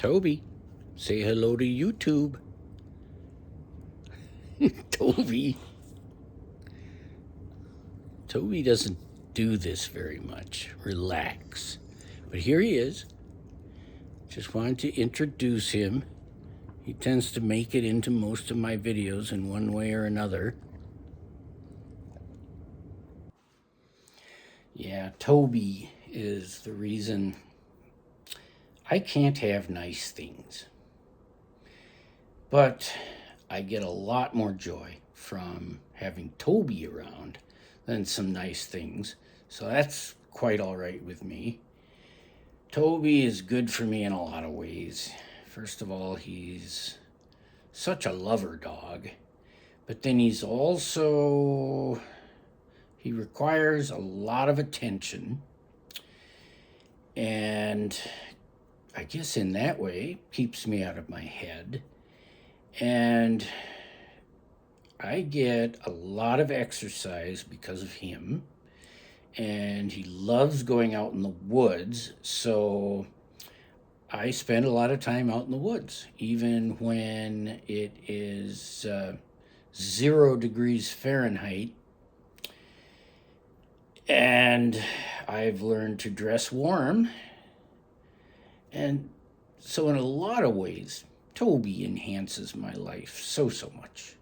Toby, say hello to YouTube. Toby. Toby doesn't do this very much. Relax. But here he is. Just wanted to introduce him. He tends to make it into most of my videos in one way or another. Yeah, Toby is the reason I can't have nice things. But I get a lot more joy from having Toby around than some nice things. So that's quite all right with me. Toby is good for me in a lot of ways. First of all, he's such a lover dog. But then he requires a lot of attention. And I guess in that way, keeps me out of my head. And I get a lot of exercise because of him. And he loves going out in the woods. So I spend a lot of time out in the woods, even when it is 0 degrees Fahrenheit. And I've learned to dress warm. And so in a lot of ways, Toby enhances my life so much.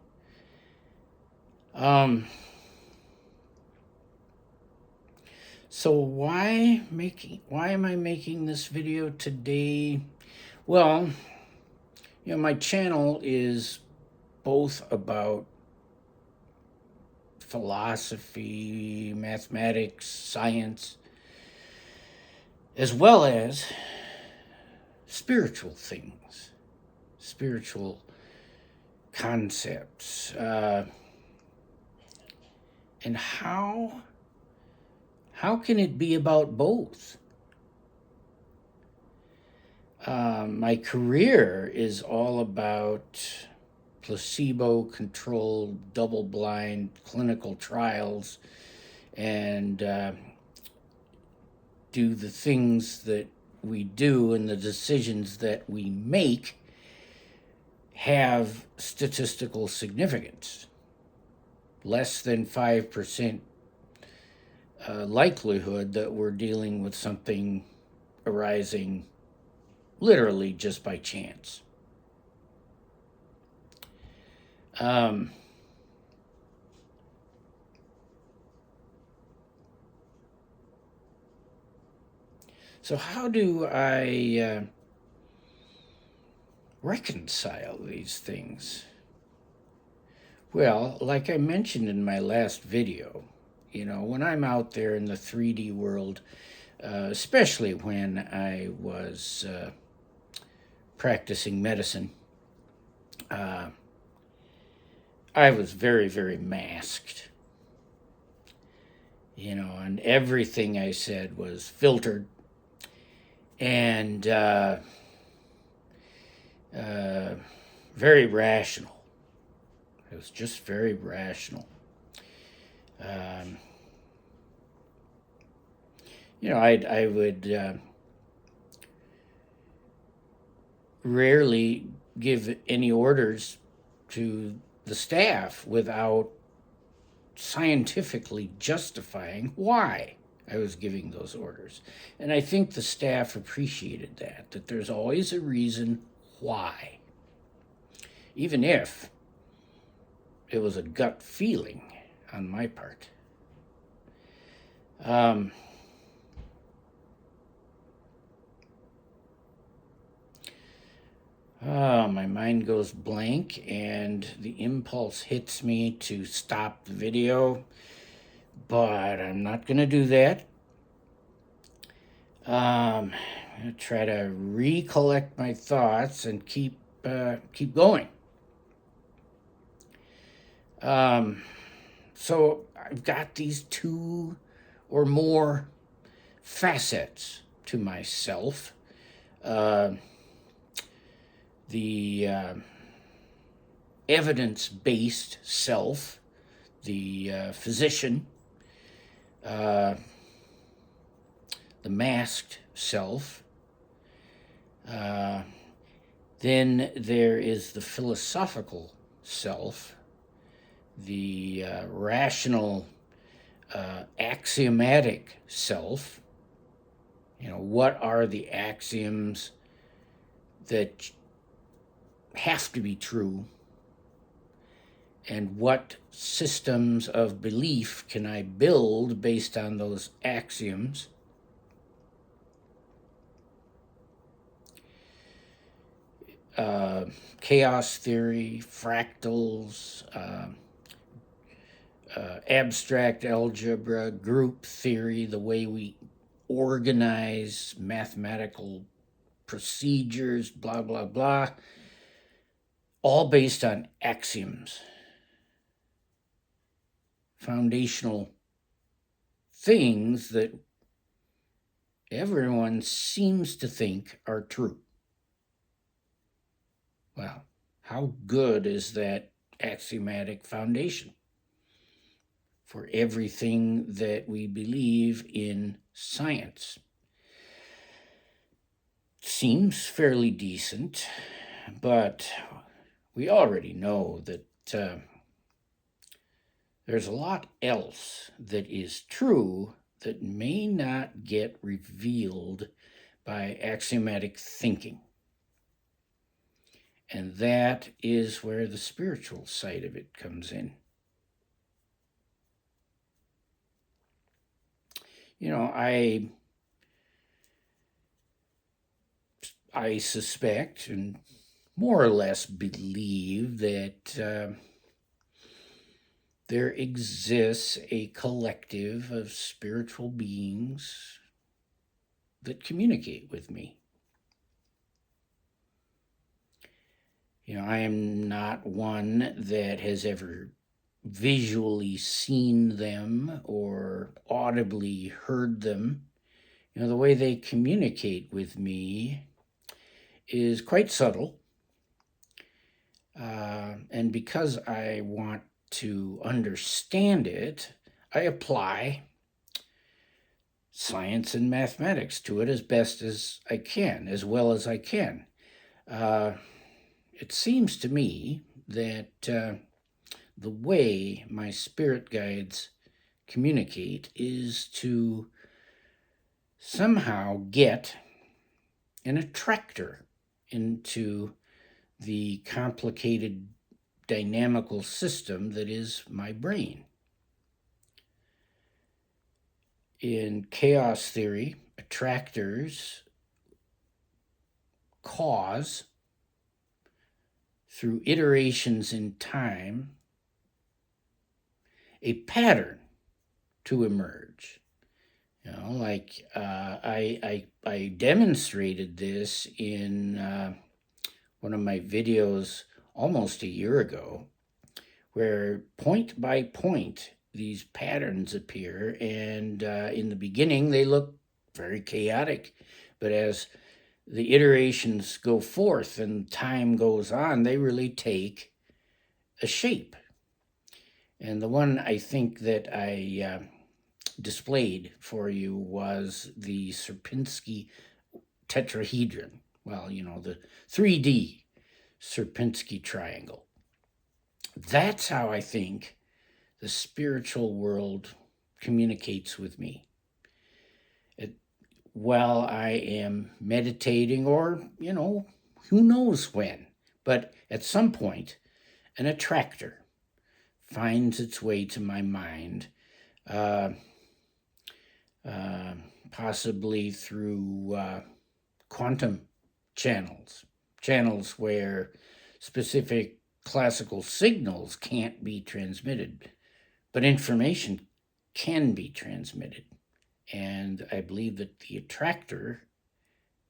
So why am I making this video today? Well, my channel is both about philosophy, mathematics, science, as well as spiritual things, spiritual concepts, and how can it be about both? My career is all about placebo-controlled, double-blind clinical trials, and do the things that we do and the decisions that we make have statistical significance. Less than 5% likelihood that we're dealing with something arising literally just by chance. So how do I reconcile these things? Well, like I mentioned in my last video, when I'm out there in the 3D world, especially when I was practicing medicine, I was very, very masked. And everything I said was filtered and very rational. It was just very rational. I would rarely give any orders to the staff without scientifically justifying why I was giving those orders. And I think the staff appreciated that there's always a reason why, even if it was a gut feeling on my part. My mind goes blank and the impulse hits me to stop the video, but I'm not going to do that. I'm going to try to recollect my thoughts and keep going. So I've got these 2 or more facets to myself. The evidence-based self, the physician, the masked self, Then there is the philosophical self, the rational, axiomatic self. What are the axioms that have to be true, and what systems of belief can I build based on those axioms? Chaos theory, fractals, abstract algebra, group theory, the way we organize mathematical procedures, blah, blah, blah, all based on axioms, foundational things that everyone seems to think are true. Well, how good is that axiomatic foundation for everything that we believe in science? Seems fairly decent, but we already know that there's a lot else that is true that may not get revealed by axiomatic thinking. And that is where the spiritual side of it comes in. I suspect and more or less believe that there exists a collective of spiritual beings that communicate with me. I am not one that has ever visually seen them or audibly heard them. The way they communicate with me is quite subtle. And because I want to understand it, I apply science and mathematics to it as best as I can, as well as I can. It seems to me that the way my spirit guides communicate is to somehow get an attractor into the complicated dynamical system that is my brain. In chaos theory, attractors cause, through iterations in time, a pattern to emerge. I demonstrated this in one of my videos almost a year ago, where point by point these patterns appear, and in the beginning they look very chaotic, but as the iterations go forth and time goes on, they really take a shape. And the one I think that I displayed for you was the Sierpinski tetrahedron. Well, the 3D Sierpinski triangle. That's how I think the spiritual world communicates with me. While I am meditating, or, who knows when, but at some point, an attractor finds its way to my mind, possibly through quantum channels where specific classical signals can't be transmitted, but information can be transmitted. And I believe that the attractor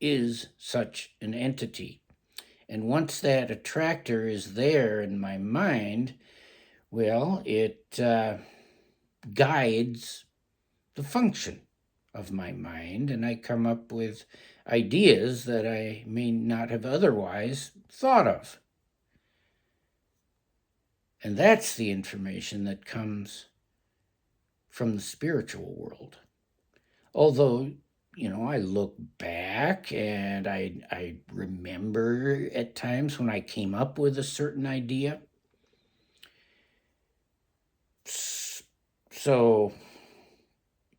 is such an entity. And once that attractor is there in my mind, well, it guides the function of my mind, and I come up with ideas that I may not have otherwise thought of. And that's the information that comes from the spiritual world. Although I look back and I remember at times when I came up with a certain idea. So,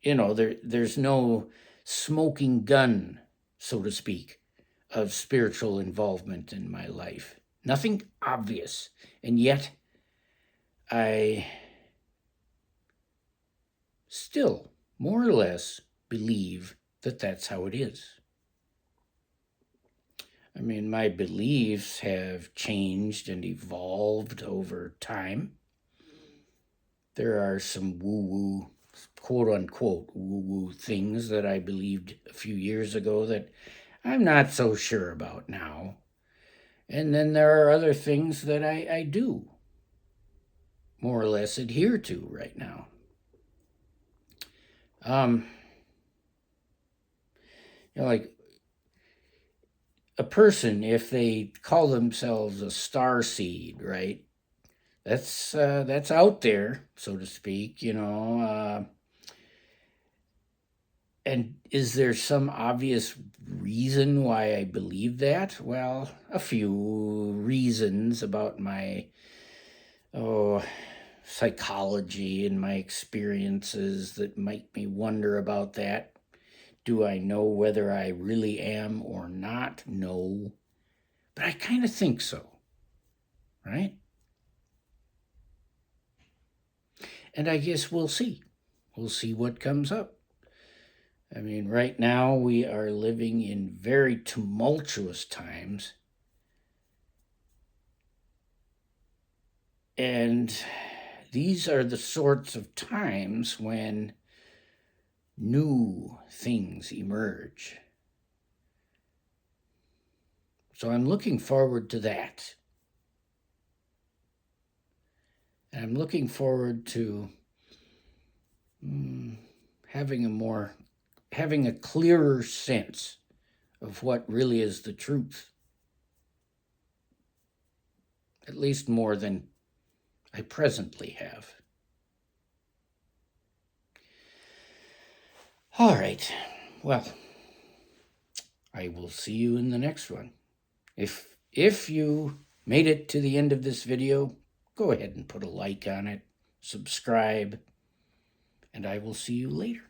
there's no smoking gun, so to speak, of spiritual involvement in my life. Nothing obvious. And yet, I still, more or less, believe that that's how it is. I mean, my beliefs have changed and evolved over time. There are some woo woo, quote unquote, woo woo things that I believed a few years ago that I'm not so sure about now. And then there are other things that I do more or less adhere to right now. Like a person, if they call themselves a star seed, right? That's out there, so to speak. And is there some obvious reason why I believe that? Well, a few reasons about my psychology and my experiences that make me wonder about that. Do I know whether I really am or not? No. But I kind of think so, right? And I guess we'll see. We'll see what comes up. I mean, right now we are living in very tumultuous times. And these are the sorts of times when new things emerge. So I'm looking forward to that. And I'm looking forward to having a clearer sense of what really is the truth. At least more than I presently have. All right. Well, I will see you in the next one. If you made it to the end of this video, go ahead and put a like on it, subscribe, and I will see you later.